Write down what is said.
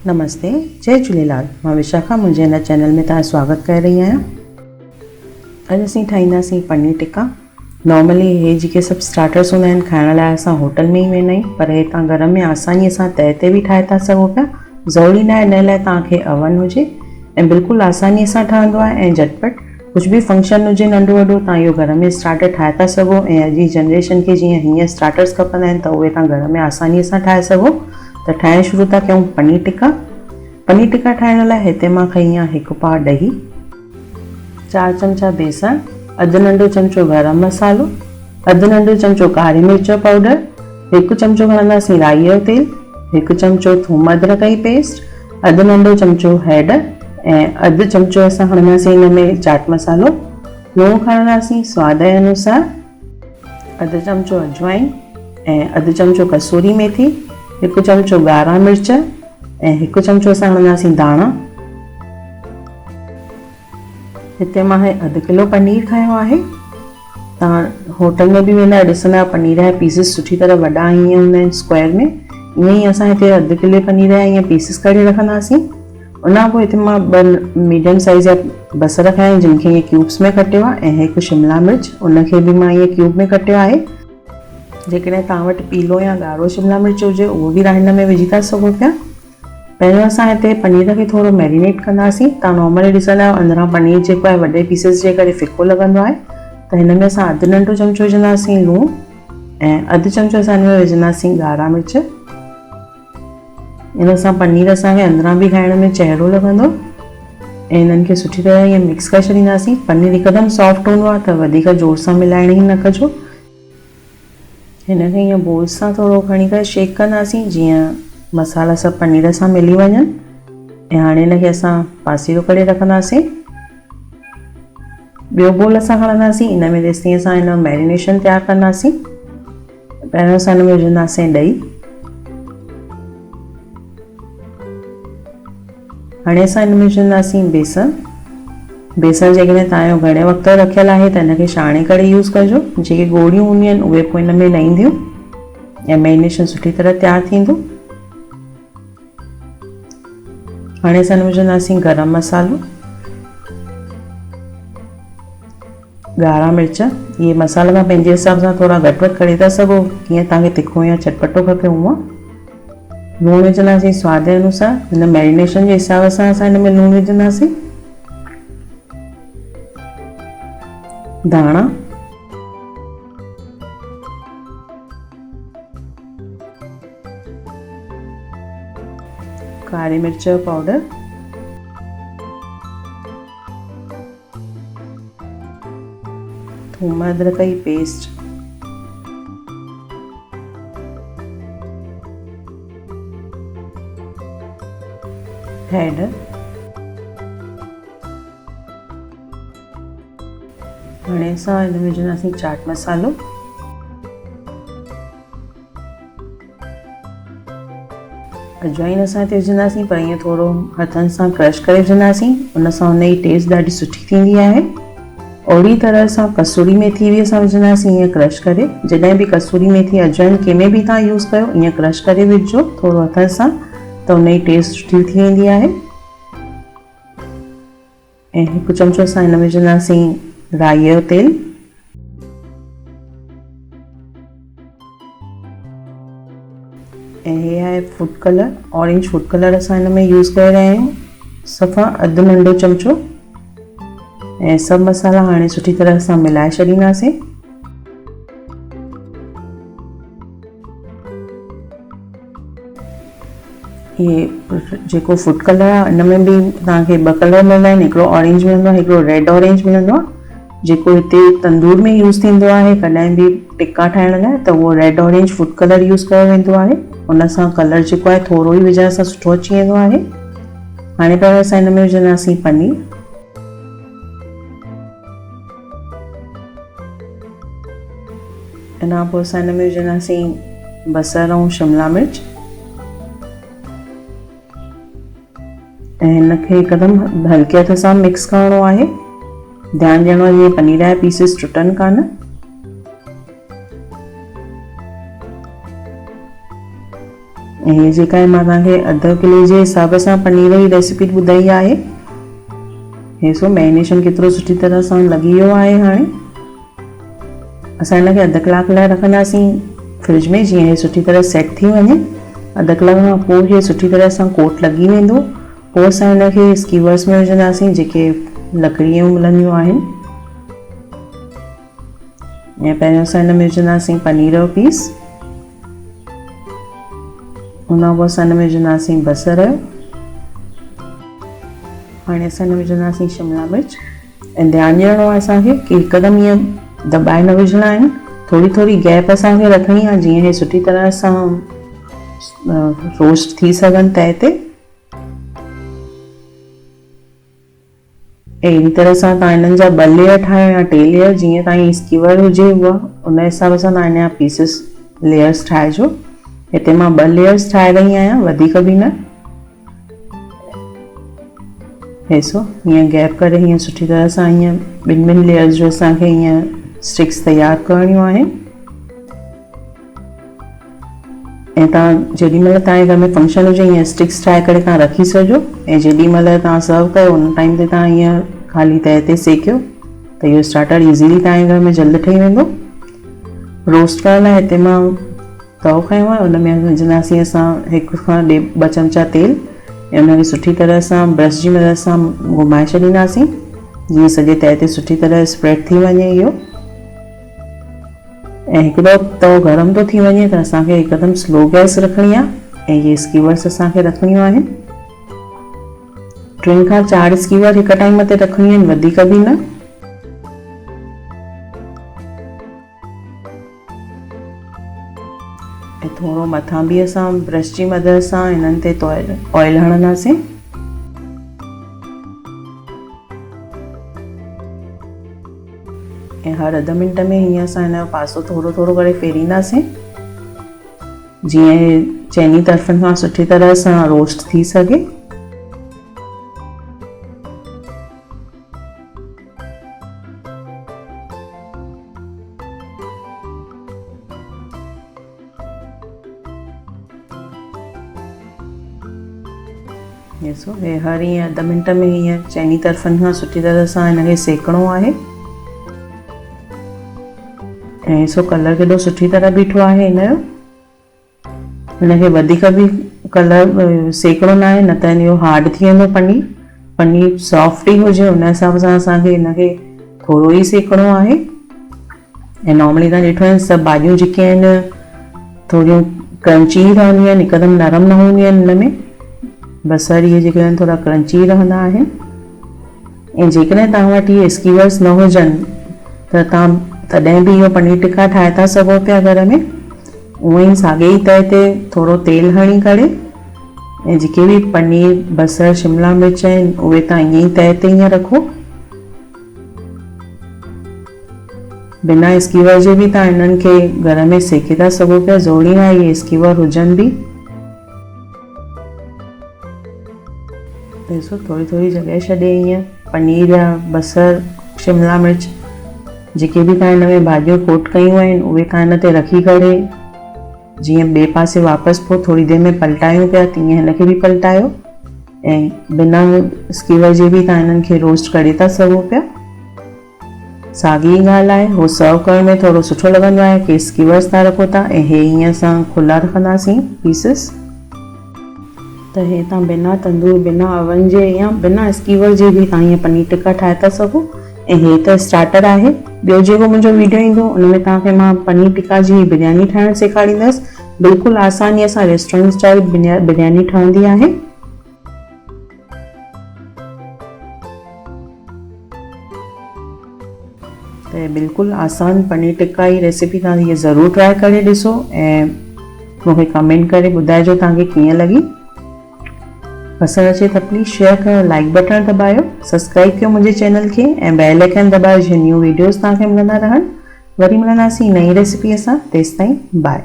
नमस्ते, जय झूलेलाल। मां विशाखा मुंहिंजे हिन चैनल में तव्हां स्वागत करे रही आहियां। अॼु असीं ठाहींदासीं पनीर टिक्का। नॉर्मली हे जेके सभु स्टार्टर्स हूंदा आहिनि खाइण लाइ असां होटल में ई वेंदा आहियूं, पर हे तव्हां घर में आसानीअ सां तए ते बि ठाहे था सघो पिया। ज़रूरी न आहे इन लाइ तव्हांखे अवन हुजे, ऐं बिल्कुलु आसानीअ सां ठहंदो आहे ऐं झटपट। कुझु बि फंक्शन हुजे नंढो वॾो, तव्हां इहो घर में स्टार्टर ठाहे था सघो। ऐं अॼु जी जनरेशन खे जीअं हीअं स्टार्टर्स खपंदा आहिनि त उहे तव्हां घर में आसानीअ सां ठाहे सघो। त ठाहिण शुरू था कयूं पनीर टिक्का। पनीर टिक्का ठाहिण लाइ हिते मां खई आहे 1 पाव ॾही, 4 चमचा बेसण, अधु नंढो चमचो गरम मसालो, अधु नंढो चमचो कारी मिर्च पाउडर, 1 चमचो खणंदासीं राई जो तेल, 1 चमचो थूम अदरक जी पेस्ट, अधु नंढो चमचो हैड ऐं अधु चमचो असां खणंदासीं हिन में चाट मसालो। लूणु खणंदासीं स्वाद जे अनुसार, अधु चमचो अजवाइन ऐं अधु चमचो कसूरी मेथी, 1 चमचो ॻाढ़ा मिर्च ऐं 1 चमचो असां खणंदासीं धाणा। हिते मां अधु किलो पनीर खयो आहे। तव्हां होटल में बि वेंदा ॾिसंदा पनीर जा पीसिस सुठी तरह वॾा ईअं हूंदा आहिनि स्क्वायर में। ईअं ई असां हिते अधु किले पनीर जा ईअं पीसिस करे रखंदासीं। उन पोइ हिते मां 2 मीडियम साइज़ जा बसर खया आहिनि जिनखे ईअं क्यूब्स में कटियो आहे, ऐं 1 शिमला मिर्च उनखे बि मां ईअं क्यूब में कटियो आहे। जेकॾहिं तव्हां वटि पीलो या ॻाढ़ो शिमला मिर्च हुजे उहो बि हिन में विझी था सघो पिया। पहिरियों असां हिते पनीर खे थोरो मैरिनेट कंदासीं। तव्हां नॉर्मली ॾिसंदा आहियो अंदरां पनीर जेको आहे वॾे पीसिस जे करे फिको लॻंदो आहे, त हिन में असां अधु नंढो चमचो विझंदासीं लूणु ऐं अधु चमचो असां हिन में विझंदासीं ॻाढ़ा मिर्च। इन सां पनीर असांखे अंदरां बि खाइण में चहिरो लॻंदो ऐं इन्हनि खे सुठी तरह ईअं मिक्स करे छॾींदासीं। पनीर हिकदमि सॉफ्ट हूंदो आहे त वधीक ज़ोर सां मिलाइण ई न कजो। हिनखे ईअं बोल सां थोरो खणी करे शेक कंदासीं जीअं मसाला सभु पनीर सां मिली वञनि। ऐं हाणे हिनखे असां पासीरो करे रखंदासीं। ॿियो बोल असां खणंदासीं, इन में तेसिताईं असां हिन मैरिनेशन तयारु कंदासीं। पहिरियों असां हिन में विझंदासीं ॾही। हाणे असां हिन में विझंदासीं बेसण। बेसण जेकॾहिं तव्हांजो घणे वक़्तु रखियलु आहे त हिनखे छाणे करे यूज़ कजो। जेके गोड़ियूं हूंदियूं आहिनि उहे पोइ हिन में न ईंदियूं ऐं मैरिनेशन सुठी तरह तयारु थींदो। हाणे असां विझंदासीं गरम मसालो, ॻाढ़ा मिर्च। इहे मसाला तव्हां पंहिंजे हिसाब सां थोरा घटि वधि करे था सघो, कीअं तव्हांखे तिखो या चटपटो खपे हूअं। लूणु विझंदासीं स्वाद जे अनुसार। हिन मैरिनेशन जे हिसाब सां असां हिन में लूणु विझंदासीं। धाणा, कारी मिर्च पाउडर, थूम अदरक जी पेस्ट, हैड, हाणे असां हिन में विझंदासीं चाट मसालो, अजवाइन असां हिते विझंदासीं पर ईअं थोरो हथनि सां क्रश करे विझंदासीं। उन सां हुन जी टेस्ट ॾाढी सुठी थींदी आहे। ओड़ी तरह सां कसूरी मेथी बि असां विझंदासीं ईअं क्रश करे। जॾहिं बि कसूरी मेथी अजवाइन कंहिंमें बि तव्हां यूज़ कयो ईअं क्रश करे विझो थोरो हथनि सां, त हुन जी टेस्ट सुठी थी वेंदी आहे। ऐं 1 चमचो असां हिन में विझंदासीं राई जो तेल। ऐं हे आहे food colour, orange food colour असां हिन में यूज़ करे रहिया आहियूं, सफ़ा अधु नंढो चमचो। ऐं सभु मसाला हाणे सुठी तरह सां मिलाए छॾींदासीं। इहे जेको फूड कलर आहे इन में बि तव्हांखे 2 कलर मिलंदा आहिनि, हिकिड़ो ऑरेंज मिलंदो आहे, हिकिड़ो रेड ऑरेंज मिलंदो आहे। जेको हिते तंदूर में यूज़ थींदो आहे कॾहिं बि टिक्का ठाहिण लाइ, त उहो red orange food colour use कयो वेंदो आहे। उन सां कलर जेको आहे थोरो ई विझण सां सुठो अची वेंदो आहे। हाणे पहिरियों असां हिन में विझंदासीं पनीर। इन खां पोइ असां हिन में विझंदासीं बसर ऐं शिमला मिर्च ऐं हिनखे हिकदमि हल्के हथ सां मिक्स करणो आहे। ध्यानु ॾियणो आहे जीअं पनीर जा पीसिस टुटनि कान। ऐं जेका आहे मां तव्हांखे अधु किले जे हिसाब सां पनीर जी रेसिपी ॿुधाई आहे। हे सो मैरिनेशन केतिरो सुठी तरह सां लॻी वियो आहे। हाणे असां हिनखे अधु कलाक लाइ रखंदासीं फ्रिज में, जीअं हे सुठी तरह सेट थी वञे। अधु कलाक खां पोइ हे सुठी तरह सां कोट लॻी वेंदो। पोइ असां हिनखे स्कीवर्स में विझंदासीं जेके लकड़ीअ जूं मिलंदियूं आहिनि। ऐं पहिरियों असां हिन में विझंदासीं पनीर जो पीस, उन खां पोइ असां हिन में विझंदासीं बसर। हाणे असां हिन में विझंदासीं शिमला मिर्च। ऐं ध्यानु ॾियणो आहे असांखे कि हिकदमि ईअं दॿाए न विझणा आहिनि, थोरी थोरी गैप असांखे रखणी आहे जीअं हे सुठी तरह सां रोस्ट थी सघनि तए ते। अहिड़ी तरह सां तव्हां हिननि जा 2 लेयर ठाहियो या 3 लेयर, जीअं तव्हांजी स्कीवर हुजे उहा उन हिसाब सां तव्हां हिन जा पीसिस लेयर्स ठाहिजो। हिते मां 2 लेयर्स ठाहे रही आहियां, वधीक बि न। हेसो हीअं गैप करे हीअं सुठी तरह सां हीअं 2 लेयर्स जो असांखे हीअं स्टिक्स तयारु करणियूं आहिनि। ऐं तव्हां जेॾीमहिल तव्हांजे घर में फंक्शन हुजे हीअं स्टिक्स ठाहे करे तव्हां रखी सघो। ऐं जेॾीमहिल तव्हां सर्व कयो उन टाइम ते तव्हां हीअं ख़ाली तए ते सेकियो त इहो स्टार्टर इज़ीली तव्हांजे घर में जल्द ठही वेंदो। रोस्ट करण लाइ हिते मां तओ खयो आहे, उन में विझंदासीं असां 1 खां 2 चमचा तेल ऐं उनखे सुठी तरह सां ब्रश जी मदद सां घुमाए छॾींदासीं जीअं सॼे तए ते सुठी तरह स्प्रेड थी वञे इहो। ऐं हिकु दफ़ो तओ गरम थो थी वञे त असांखे हिकदमि स्लो गैस रखणी आहे ऐं इहे स्कीवर्स असांखे रखणियूं आहिनि। 3 खां 4 स्कीवर हिकु टाइम ते रखणियूं आहिनि, वधीक बि न। ऐं थोरो मथां बि असां ब्रश जी मदद सां हिननि ते ऑयल हणंदासीं। ऐं हर अधु मिंट में हीअं असां हिन जो पासो थोरो थोरो करे फेरींदासीं जीअं चइनी तरफ़नि खां सुठी तरह सां रोस्ट थी सघे। ॾिसो हे हर हीअं अधु मिंट में हीअं चइनी तरफ़नि खां सुठी तरह सां हिनखे सेकणो आहे। ऐं सो कलर केॾो सुठी तरह बीठो आहे हिन जो। हिनखे वधीक बि कलर सेकणो न आहे, न त इहो हार्ड थी वेंदो पनीर। पनीर सॉफ्ट ई हुजे उन हिसाब सां असांखे हिनखे थोरो ई सेकणो आहे। ऐं नॉर्मली तव्हां ॾिठो आहे सभु भाॼियूं जेके आहिनि थोरियूं क्रंची रहंदियूं आहिनि, हिकदमि नरम न हूंदियूं आहिनि। हिन में बसर इहे जेके आहिनि थोरा क्रंची रहंदा आहिनि। ऐं जेकॾहिं तव्हां वटि इहे स्कीवर्स न हुजनि त तव्हां तॾहिं बि इहो पनीर टिक्का ठाहे था सघो पिया घर में। उअं ई साॻे ई तए ते थोरो तेल हणी करे ऐं जेके बि पनीर बसर शिमला मिर्च आहिनि उहे तव्हां ईअं ई तए ते ईअं रखो। बिना स्कीवर जे बि तव्हां हिननि खे घर में सेके था सघो पिया, ज़रूरी न आहे इहे स्कीवर हुजनि बि। ॾिसो थोरी थोरी जॻह छॾे ईअं पनीर या बसर शिमला मिर्च जेके बि तव्हां हिन में भाॼियूं कोट कयूं आहिनि उहे तव्हां हिन ते रखी करे जीअं ॿिए पासे वापसि पोइ थोरी देरि में पलटायूं पिया तीअं हिनखे बि पलटायो। ऐं बिना स्कीवर जे बि तव्हां हिननि खे रोस्ट करे था सघो पिया। साॻी ॻाल्हि आहे, उहो सर्व करण में थोरो सुठो लॻंदो आहे कि स्कीवर्स था रखो था ऐं हे हीअं असां खुला रखंदासीं पीसिस। त हे तव्हां बिना तंदूर बिना अवन जे या बिना स्कीवर जे बि तव्हां हीअं पनीर टिक्का ठाहे था सघो। ऐं हे त स्टार्टर आहे। ॿियो जेको मुंहिंजो वीडियो ईंदो उन में तव्हांखे मां पनीर टिक्का जी बिरयानी ठाहिणु सेखारींदसि। बिल्कुलु आसानीअ सां रेस्टोरेंट स्टाइल बिरयानी ठहंदी आहे। त बिल्कुलु आसान पनीर टिक्का जी रेसिपी तव्हां हीअ ज़रूरु ट्राए करे ॾिसो ऐं मूंखे कमेंट करे ॿुधाइजो तव्हांखे कीअं लॻी। पसंदि अचे त प्लीज़ शेयर कयो, लाइक बटन दॿायो, सब्सक्राइब कयो मुंहिंजे चैनल खे ऐं बेल आइकन दॿायो जीअं न्यू वीडियोस तव्हांखे मिलंदा रहनि। वरी मिलंदासीं नई रेसिपीअ सां, तेसिताईं बाय।